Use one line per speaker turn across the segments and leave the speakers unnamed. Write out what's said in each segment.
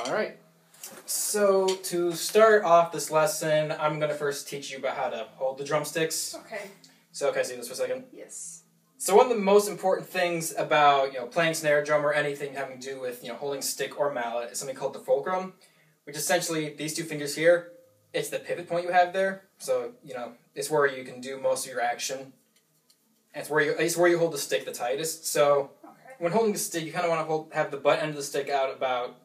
Alright, so to start off this lesson, I'm going to first teach you about how to hold the drumsticks.
Okay.
So can I see this for a second?
Yes.
So one of the most important things about playing snare drum or anything having to do with holding stick or mallet is something called the fulcrum, which is essentially these two fingers here. It's the pivot point you have there. So it's where you can do most of your action. And it's where you hold the stick the tightest. So when holding the stick, you kind of want to have the butt end of the stick out about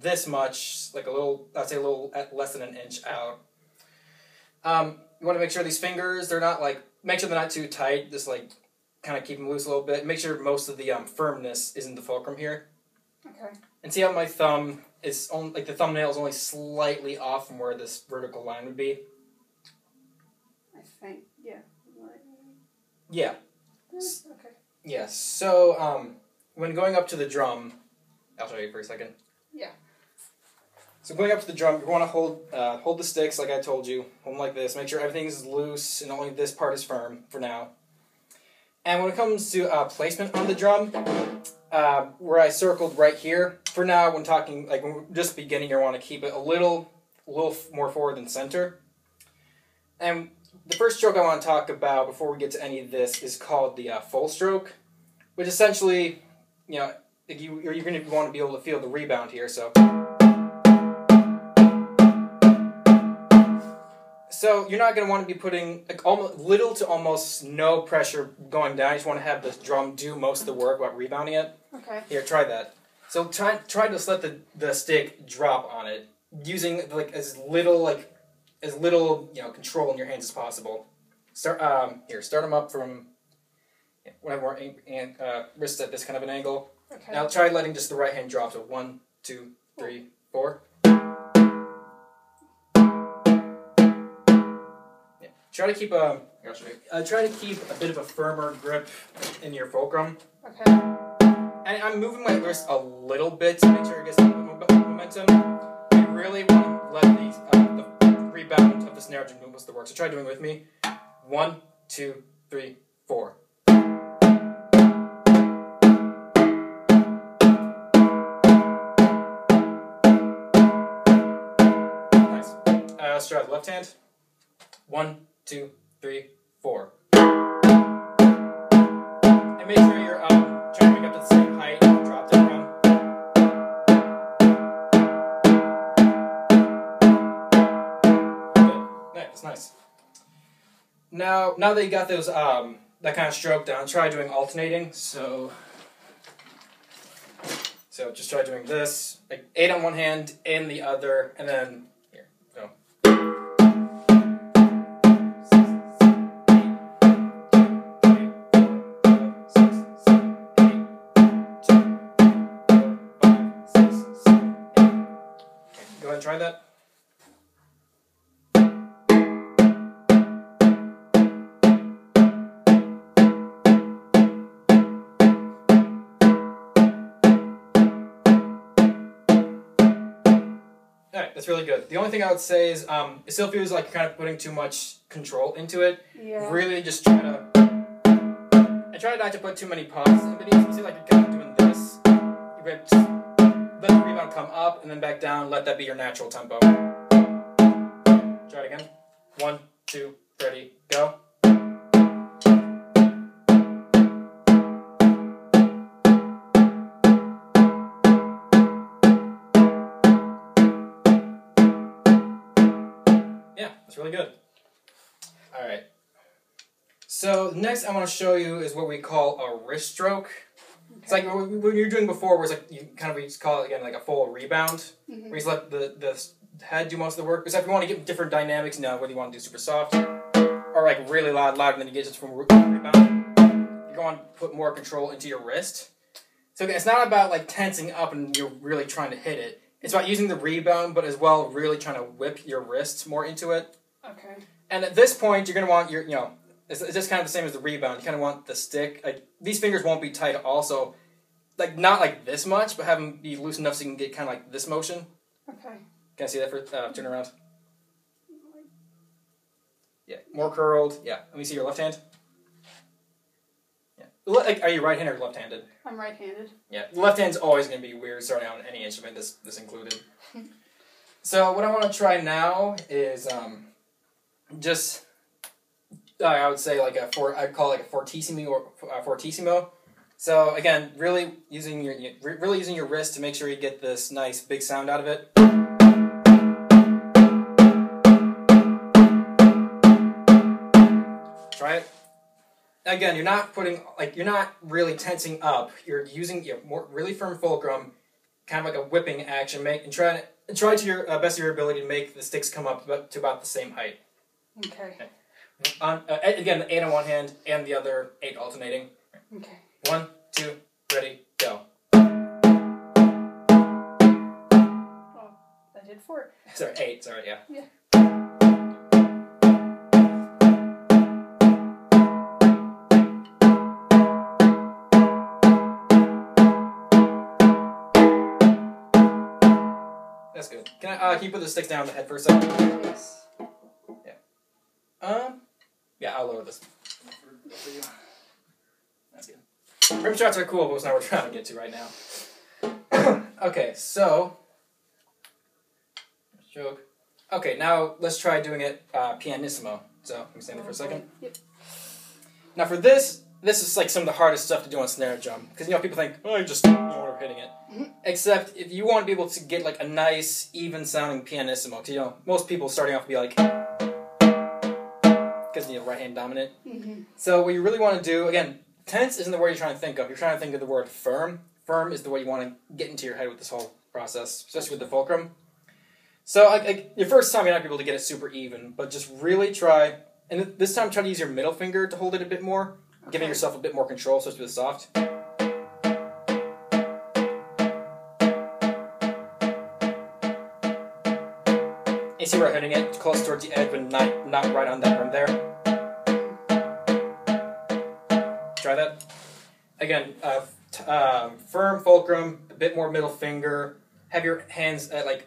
this much, like I'd say a little less than an inch out. You want to make sure these fingers, make sure they're not too tight, just kind of keep them loose a little bit. Make sure most of the firmness is in the fulcrum here. Okay. And see how my thumb is, the thumbnail is only slightly off from where this vertical line would be?
I think, yeah.
Yeah.
Okay.
Yeah, so when going up to the drum, I'll show you for a second.
Yeah.
So going up to the drum, you want to hold the sticks like I told you. Hold them like this. Make sure everything's loose and only this part is firm for now. And when it comes to placement on the drum, where I circled right here, for now when we're just beginning, you want to keep it a little more forward than center. And the first stroke I want to talk about before we get to any of this is called the full stroke, which essentially, you're going to want to be able to feel the rebound here. So you're not going to want to be putting little to almost no pressure going down. You just want to have the drum do most of the work while rebounding it. Okay. Here, try that. So try to just let the stick drop on it, using as little control in your hands as possible. Start them up from whatever wrists at this kind of an angle. Okay. Now try letting just the right hand drop. So 1, 2, 3, 4. Try to keep a bit of a firmer grip in your fulcrum. Okay. And I'm moving my wrist a little bit to make sure it gets a little bit of momentum. You really want to let the rebound of the snare drum do most of the work. So try doing it with me. 1, 2, 3, 4. Nice. Let's try the left hand. 1, 2, 3, 4. And make sure you're trying to bring up to the same height and drop down from. Good. That's nice. Now that you got those that kind of stroke down, try doing alternating. So just try doing this, 8 on one hand, in the other, and then here, go. Go ahead and try that. Alright, that's really good. The only thing I would say is it still feels like you're kind of putting too much control into it. Yeah. Really just try not to put too many pauses in videos. You see like you're kind of doing this. You're just let the rebound come up and then back down. Let that be your natural tempo. Try it again. 1, 2, ready, go. Yeah, that's really good. Alright. So next I want to show you is what we call a wrist stroke. Okay. It's like what you were doing before, where it's we just call it again like a full rebound, where you just let the head do most of the work. Except if you want to get different dynamics now, whether you want to do super soft or really loud, and then you get just from rebound, you're going to put more control into your wrist. So again, it's not about tensing up and you're really trying to hit it. It's about using the rebound, but as well really trying to whip your wrists more into it. Okay. And at this point, you're going to want it's just kind of the same as the rebound. You kind of want the stick. These fingers won't be tight also. Not like this much, but have them be loose enough so you can get kind of like this motion. Okay. Can I see that for turn around? Yeah, more curled. Yeah, let me see your left hand. Yeah, Are you right-handed or left-handed?
I'm right-handed.
Yeah, left hand's always going to be weird starting on any instrument, this included. So what I want to try now is I would say like I'd call it like a fortissimo or fortissimo. So again, really using your wrist to make sure you get this nice big sound out of it. Try it. Again, you're not really tensing up. You're using your really firm fulcrum, kind of like a whipping action. Try to your best of your ability to make the sticks come up to about the same height.
Okay.
Again, the 8 on one hand and the other 8 alternating.
Okay.
1, 2, ready, go.
Oh, I did 4.
Sorry, 8. Sorry, yeah.
Yeah.
That's good. Can you put the sticks down on the head for a second?
Yes.
Yeah, I'll lower this for you. That's good. Rim shots are cool, but it's not what we're trying to get to right now. Okay, so joke. Okay, now let's try doing it pianissimo. So let me stand there for a second.
Yep.
Now for this is like some of the hardest stuff to do on snare drum because people think, oh, you just we're hitting it. Except if you want to be able to get like a nice even sounding pianissimo, because most people starting off will be like, because right hand dominant. So what you really want to do, again, tense isn't the word you're trying to think of. You're trying to think of the word firm. Firm is the way you want to get into your head with this whole process, especially with the fulcrum. So your first time you're not going to be able to get it super even, but just really try, and this time try to use your middle finger to hold it a bit more, giving yourself a bit more control, so it's really soft. You see where I'm hitting it? Close towards the edge, but not right on that rim there. Try that. Again, firm fulcrum, a bit more middle finger. Have your hands at a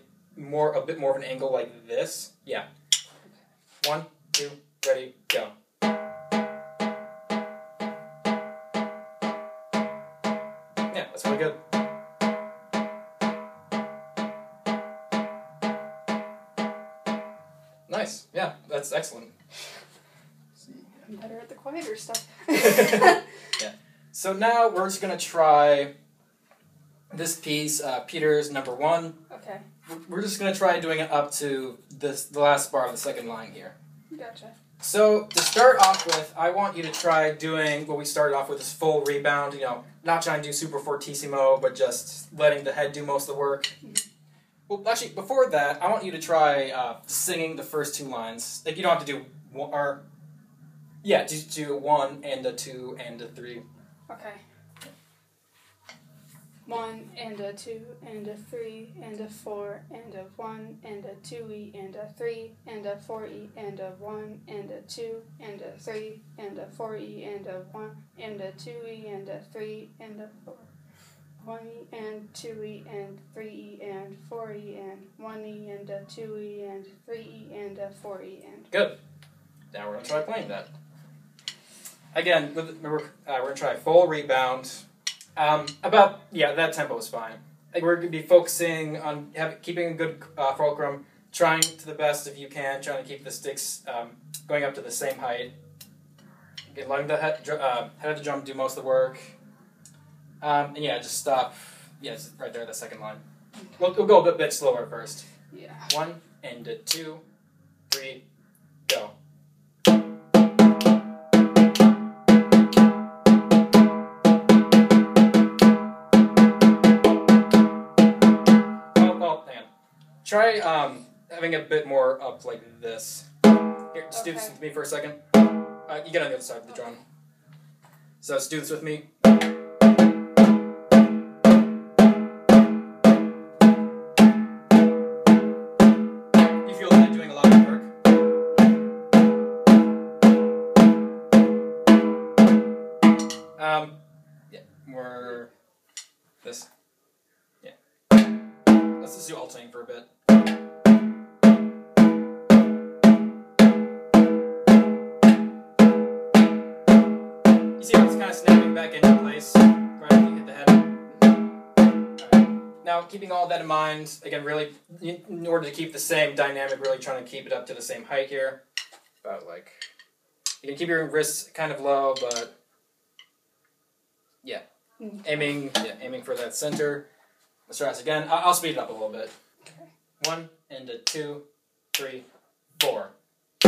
bit more of an angle like this. Yeah. 1, 2, ready, go. Yeah, that's really good. Nice. Yeah, that's excellent.
I'm better at the quieter stuff.
Yeah. So now we're just going to try this piece, Peter's number 1.
Okay.
We're just going to try doing it up to the last bar of the second line here.
Gotcha.
So to start off with, I want you to try doing what we started off with, this full rebound, not trying to do super fortissimo, but just letting the head do most of the work. Well, actually, before that, I want you to try singing the first 2 lines. Like, you don't have to do just do 1 and a 2 and a 3.
Okay. 1 and a 2 and a 3 and a 4 and a 1 and a 2e and a 3 and a 4e and a 1 and a 2 and a 3 and a 4e and a 1 and a 2e and a 3 and a 4. 1e and 2e and 3e and 4e and 1e and a 2e and 3e and a 4e and...
Good. Now we're going to try playing that. Again, we're going to try full rebound. That tempo is fine. We're going to be focusing on keeping a good fulcrum, trying to the best if you can, trying to keep the sticks going up to the same height. Again, letting the head of the drum do most of the work. Just stop. Yeah, it's right there, the second line. We'll go a bit slower first.
Yeah.
1 and a 2, 3, go. Try having a bit more up like this. Here, just do this with me for a second. You get on the other side of the drum. So let's do this with me. You feel that doing a lot of work? More this. Yeah. Let's just do alternating for a bit. You see how it's kind of snapping back into place right when you hit the head. Alright. Now, keeping all that in mind, again, really, in order to keep the same dynamic, really trying to keep it up to the same height here. About like, you can keep your wrists kind of low, but yeah, aiming for that center. Let's try this again. I'll speed it up a little bit.
Okay.
1 and a 2, 3, 4.
I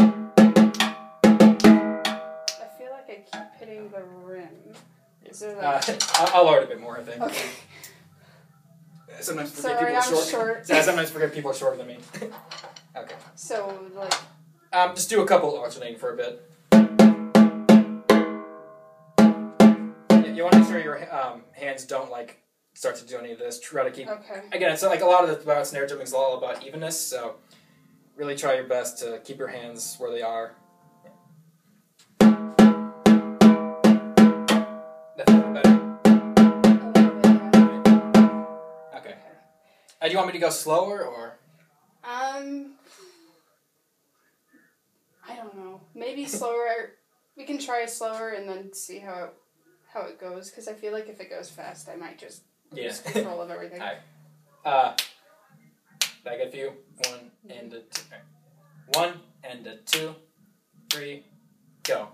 feel like I keep hitting the rim. Is there like...
I'll lower it a bit more, I think.
Okay.
Sometimes forget
Sorry,
people are
I'm short.
Yeah, sometimes forget people are shorter than me. Okay.
So, like...
Just do a couple alternating for a bit. You want to make sure your hands don't like start to do any of this. Try to keep.
Okay.
Again, it's like a lot of the about snare drumming is all about evenness. So really try your best to keep your hands where they are. That's a little better.
A little bit, yeah.
Okay. Do you want me to go slower or?
I don't know. Maybe slower. We can try slower and then see how it goes. Because I feel like if it goes fast, I might just lose control of everything.
All right. Back at you. 1 and a 2. 1 and a 2, 3, go.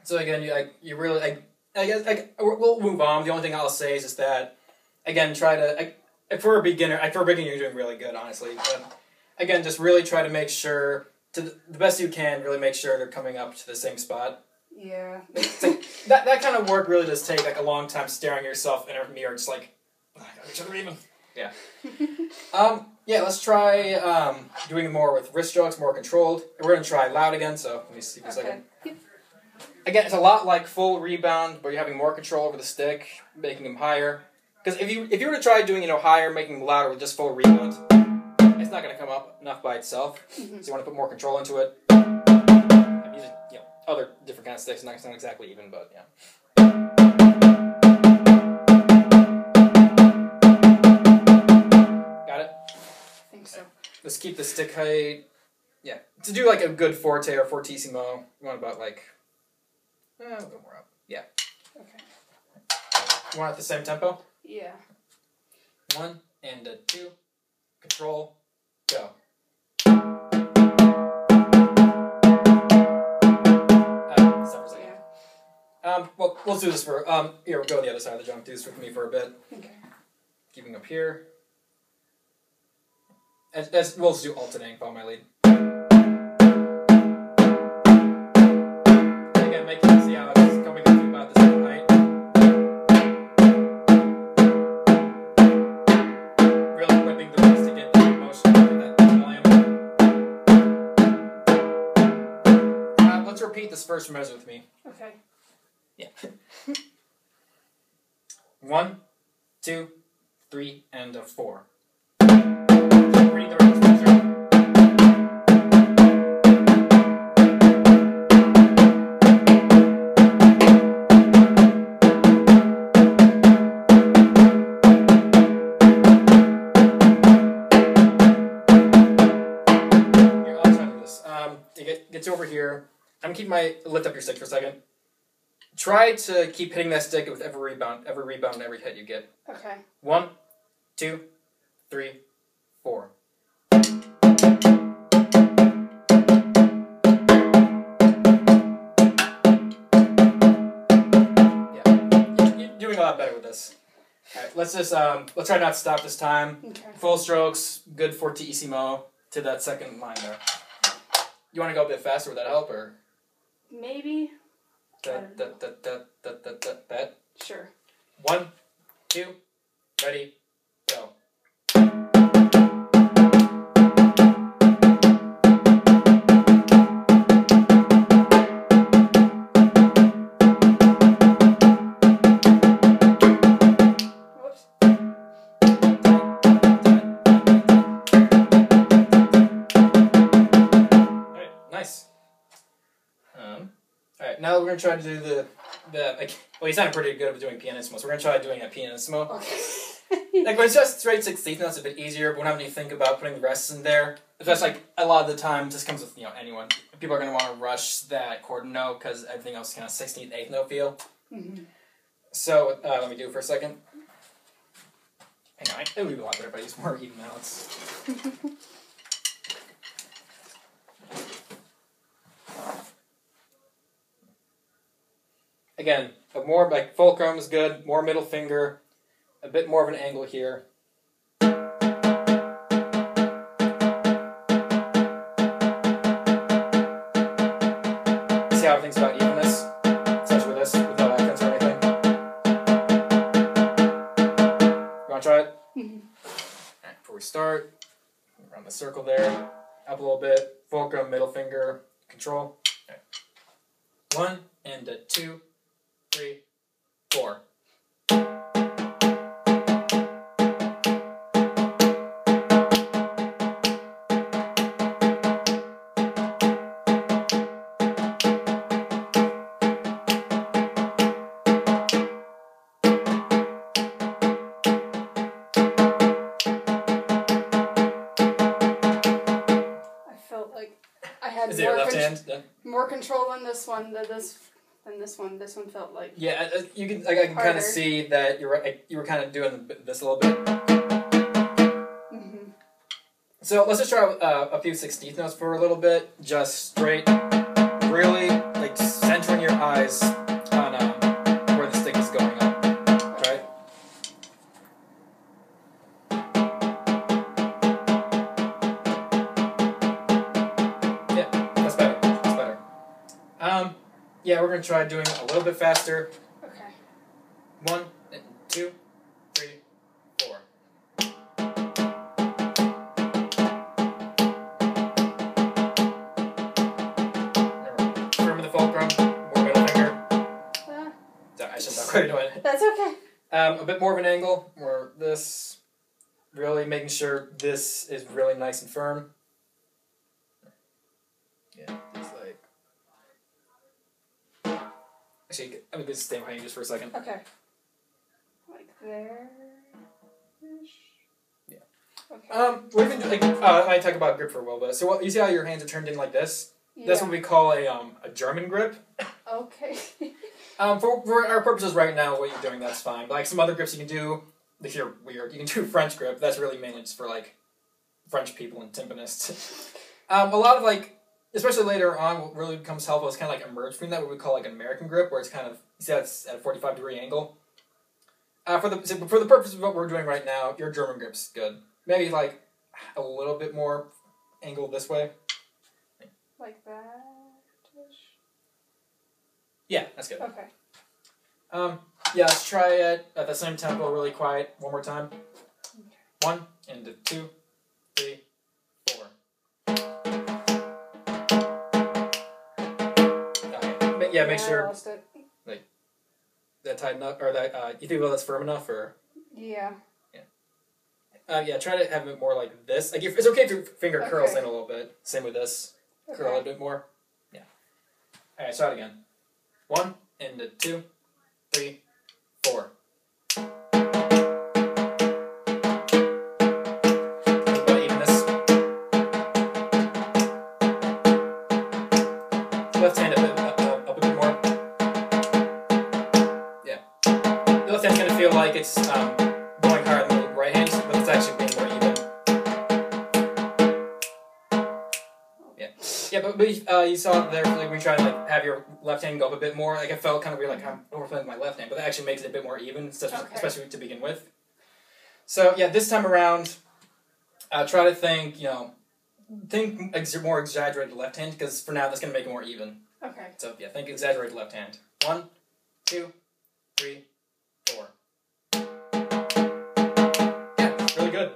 So again, you really, I guess, we'll move on. The only thing I'll say is just that, again, try to, for a beginner, you're doing really good, honestly. But again, just really try to make sure, to the best you can, really make sure they're coming up to the same spot.
Yeah.
It's like, that kind of work really does take like a long time staring at yourself in a mirror, just like, oh, I gotta make sure they're even. Yeah. Yeah, let's try doing more with wrist strokes, more controlled. We're going to try loud again, so let me see for a second. Again, it's a lot like full rebound, but you're having more control over the stick, making them higher. Because if you were to try doing higher, making them louder with just full rebound, it's not going to come up enough by itself. Mm-hmm. So you want to put more control into it. I'm using other different kind of sticks. It's not exactly even, but yeah. Got it?
I think so.
Let's keep the stick height. Yeah, to do like a good forte or fortissimo, you want about like. A little more up. Yeah.
Okay.
You want it at the same tempo?
Yeah.
1 and a 2. Control. Go. Stop for a second. Yeah. Well, let's do this for. Here, we'll go to the other side of the drum. Do this with me for a bit. Okay. Keeping up here. We'll just do alternating. Follow my lead. See how it's coming up to about the same height. Really whipping the wrist to get the motion and that volume. Let's repeat this first measure with me.
Okay.
Yeah. 1, 2, 3, and a 4. Repeat the rest measure. Gets over here. I'm gonna lift up your stick for a second. Try to keep hitting that stick with every rebound, and every hit you get.
Okay. 1,
2, 3, 4. Yeah, you're doing a lot better with this. All right, let's try not to stop this time.
Okay.
Full strokes, good fortissimo to that second line there. You want to go a bit faster? Would that help, or?
Maybe.
That.
Sure.
1, 2, ready, go. Alright, now we're going to try to do the like, well, he sounded pretty good at doing pianissimo, so we're going to try doing a pianissimo.
Okay.
Like, when it's just straight 16th notes, it's a bit easier, but when you think about putting the rest in there, especially, like, a lot of the time, this comes with, you know, anyone. People are going to want to rush that chord note, because everything else is kind of 16th, 8th note feel.
Mm-hmm.
So, let me do it for a second. Hang on, it would be a lot better if I use more even notes. Again, but more, like, fulcrum is good, more middle finger, a bit more of an angle here. See how everything's about evenness? Especially with this, with no accents or anything. You want to try it?
Mm-hmm.
Alright, before we start, around the circle there, up a little bit, fulcrum, middle finger, control. Right. 1 and a 2, 3, 4.
Is
it your left hand? Yeah.
More control in this one than this one. This one felt like
you can. Like, I can kind of see that you were kind of doing this a little bit.
Mm-hmm.
So let's just try a few 16th notes for a little bit. Just straight, really like centering your eyes on where the stick is going up. Right. Yeah, we're going to try doing it a little bit faster.
Okay.
1, 2, 3, 4. Remember the fulcrum, more middle finger. I should not quite do it.
That's okay.
A bit more of an angle, more this. Really making sure this is really nice and firm. Yeah, just like. Actually, I'm going to stay behind you just for a second.
Okay. Like there.
Yeah.
Okay.
What even like I talk about grip for a while, but so you see how your hands are turned in like this? Yeah. That's what we call a German grip.
Okay.
For our purposes right now, what you're doing, that's fine. But like some other grips you can do, if you're weird, you can do French grip. That's really mainly just for like French people and timpanists. A lot of like. Especially later on, what really becomes helpful is kind of like emerge from that, what we call like an American grip, where it's kind of, you see how it's at a 45-degree angle. For the purpose of what we're doing right now, your German grip's good. Maybe like a little bit more angle this way.
Like that?
Yeah, that's good.
Okay.
Yeah, let's try it at the same tempo, really quiet, one more time.
Okay.
1 and 2, 3, 4. Yeah, make sure.
I lost it.
Like that tight enough, or that you think that's firm enough, or
yeah.
Yeah, try to have it more like this. Like it's okay if your finger curls in a little bit. Same with this. Curl a bit more. Yeah. All right, try it again. 1 and 2, 3, 4. Left hand a bit more. Yeah. The left hand's gonna feel like it's going higher than the right hand, but it's actually being more even. Yeah. Yeah, but you saw there, like when you try to like have your left hand go up a bit more, like it felt kind of weird, like I'm overplaying my left hand, but that actually makes it a bit more even, especially to begin with. So yeah, this time around, try to think, more exaggerated left hand, because for now that's going to make it more even.
Okay.
So yeah, think exaggerated left hand. 1, 2, 3, 4. Yeah, really good.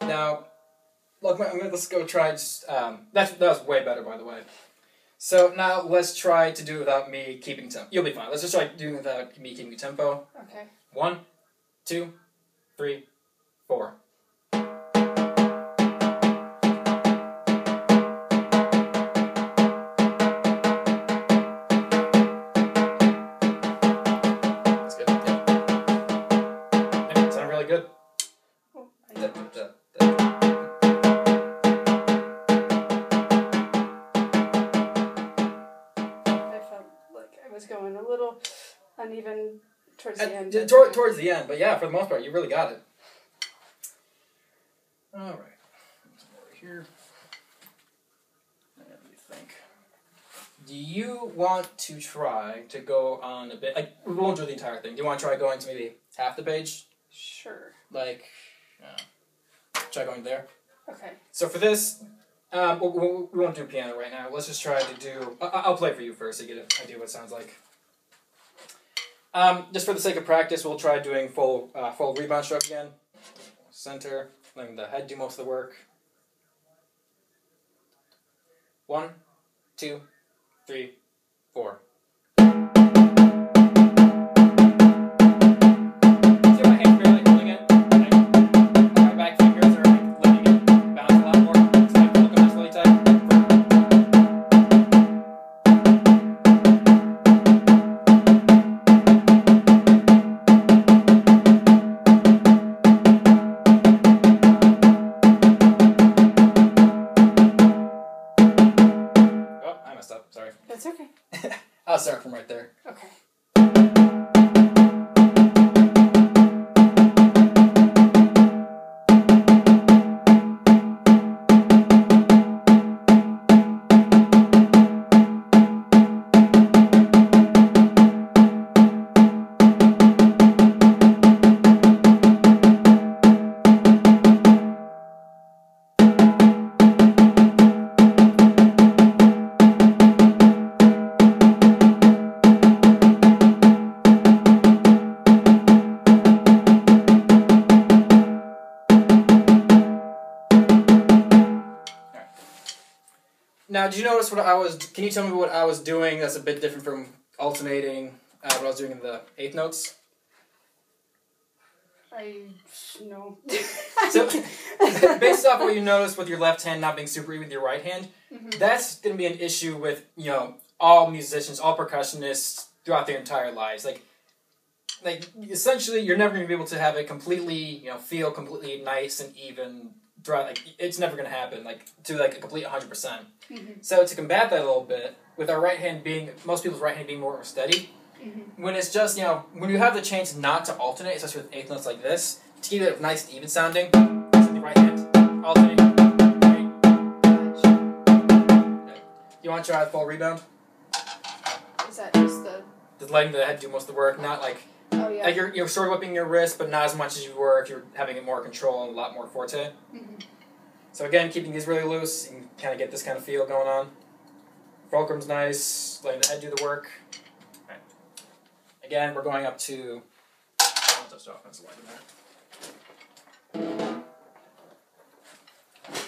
Now, look, let's go try just, that was way better, by the way. So now let's try to do it without me keeping tempo. You'll be fine. Let's just try doing it without me keeping tempo.
Okay.
1, 2, 3, 4. That's good. Yeah, sound really good.
Oh, I felt like I was going a little uneven towards the end.
Towards the end, but yeah, for the most part, you really got it. All right. Over here. What do you think? Do you want to try to go on a bit? Like, we won't do the entire thing. Do you want to try going to maybe half the page?
Sure.
Like, try going there.
Okay.
So for this, we won't do piano right now. Let's just try to do. I'll play for you first so you get an idea what it sounds like. Just for the sake of practice, we'll try doing full rebound stroke again. Center, letting the head do most of the work. 1, 2, 3, 4. Sorry.
That's okay.
I'll start from right there.
Okay.
Now, did you notice what I was... Can you tell me what I was doing that's a bit different from alternating what I was doing in the eighth notes?
No.
So, based off what you noticed with your left hand not being super even with your right hand, that's going to be an issue with, all musicians, all percussionists throughout their entire lives. Like essentially, you're never going to be able to have it completely, feel completely nice and even throughout. Like, it's never going to happen, to a complete 100%. So to combat that a little bit, with our right hand being, most people's right hand being more steady, when it's just, when you have the chance not to alternate, especially with eighth notes like this, to keep it nice and even sounding, with the right hand, alternate. Okay. You want to try a full rebound?
Is that just the...
Just letting the head do most of the work, not like...
Oh, yeah.
Like you're sort of whipping your wrist, but not as much as you were if you're having it more control and a lot more forte. So again, keeping these really loose, you can kind of get this kind of feel going on. Fulcrum's nice, letting the head do the work. Right. Again, we're going up to... I'll just off pencil line there.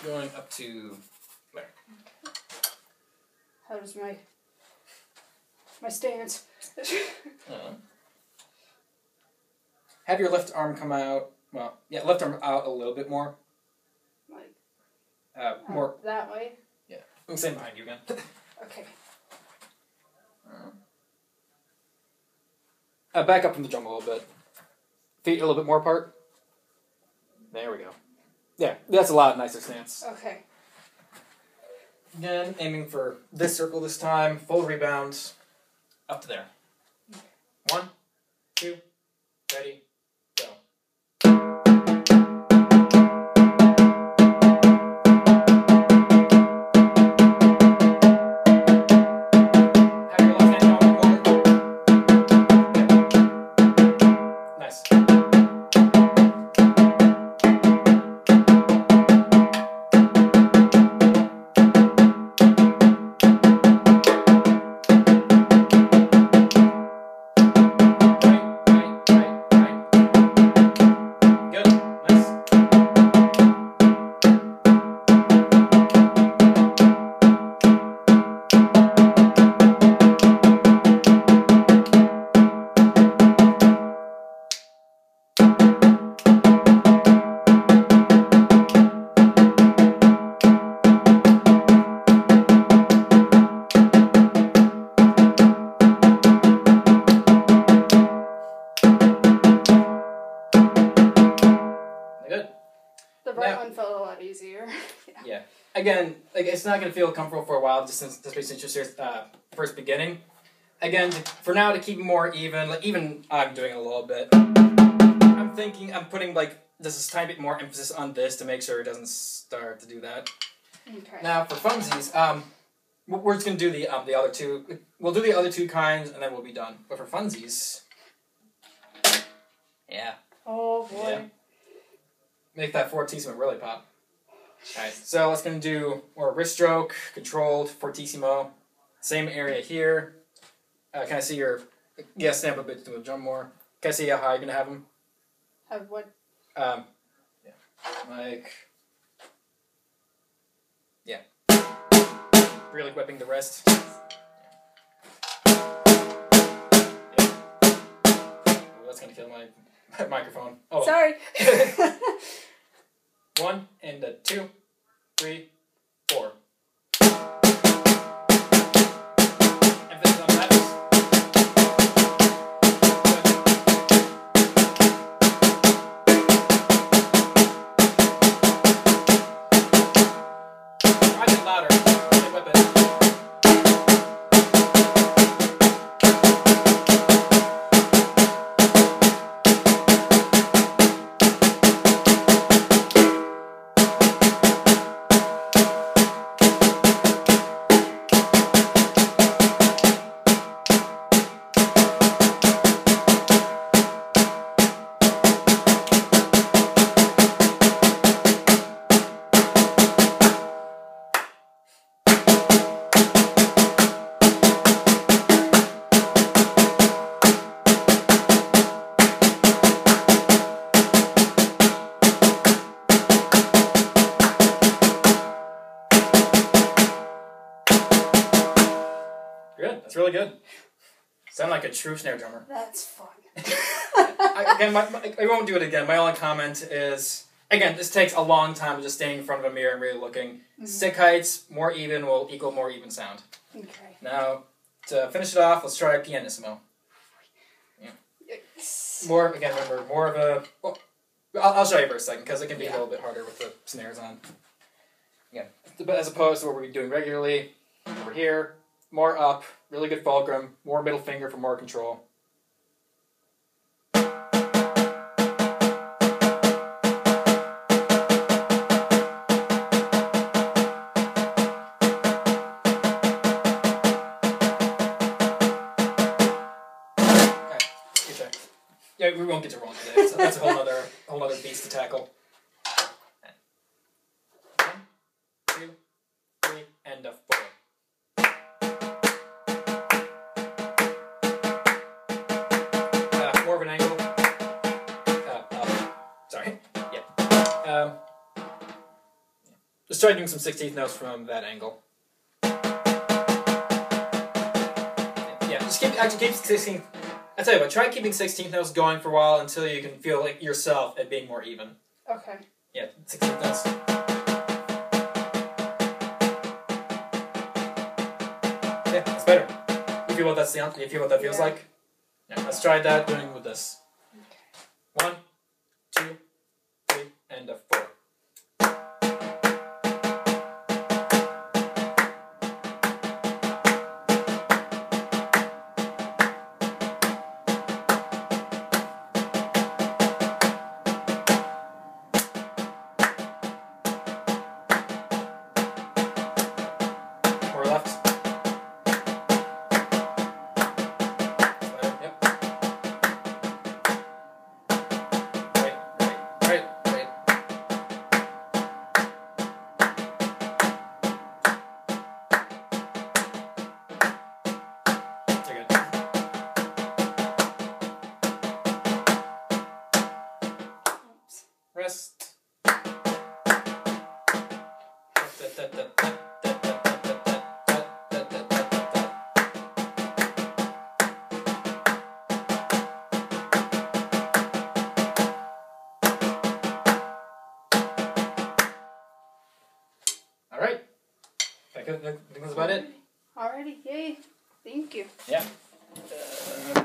Going up to there.
How does my stance?
Have your left arm come out. Well, yeah, left arm out a little bit more.
Like
more
that way?
Yeah. I'm staying behind you again.
Okay.
Back up from the drum a little bit. Feet a little bit more apart. There we go. Yeah, that's a lot nicer stance.
Okay.
Again, aiming for this circle this time. Full rebound. Up to there. 1, 2, ready, go. Have your left hand going more. Nice. it's not going to feel comfortable for a while, just since you're first beginning. Again, for now, to keep it more even, like even I'm doing it a little bit. I'm putting like just a tiny bit more emphasis on this to make sure it doesn't start to do that.
Okay.
Now for funsies, we're just gonna do the other two. We'll do the other two kinds, and then we'll be done. But for funsies, yeah.
Oh boy.
Yeah. Make that fortissimo really pop. Alright, so let's gonna do more wrist stroke, controlled, fortissimo. Same area here. Can I see your... Yeah, snap a bit to a jump more. Can I see how high you're gonna have them?
Have what?
Yeah. Like... Yeah. Really whipping the wrist. Yeah. Ooh, that's gonna kill my microphone. Oh.
Sorry.
1 and a 2, 3, 4. Emphasis on that. Try to get louder. Really whip it. Good. That's really good. Sound like a true snare drummer.
That's fun.
I won't do it again. My only comment is, again, this takes a long time of just standing in front of a mirror and really looking. Mm-hmm. Stick heights, more even will equal more even sound.
Okay.
Now, to finish it off, let's try pianissimo. Yeah.
Yikes.
More, again, remember, more of a... Well, I'll show you for a second, because it can be a little bit harder with the snares on. Again, as opposed to what we're doing regularly, over here, more up, really good fulcrum, more middle finger for more control. Yeah, we won't get to rolling today. So that's a whole other beast to tackle. 1, 2, 3, and a 4. More of an angle. Sorry. Yeah. Let's try doing some 16th notes from that angle. Yeah, just keep 16th. I tell you what, try keeping 16th notes going for a while until you can feel like yourself at being more even.
Okay.
Yeah, 16th notes. Yeah, that's better. You feel what that sounds? You feel what that feels like? Yeah, let's try that doing with this. Okay. 1, 2, 3, and a 4. Rest. All right. I think that's about it.
Alrighty, yay. Thank you.
Yeah.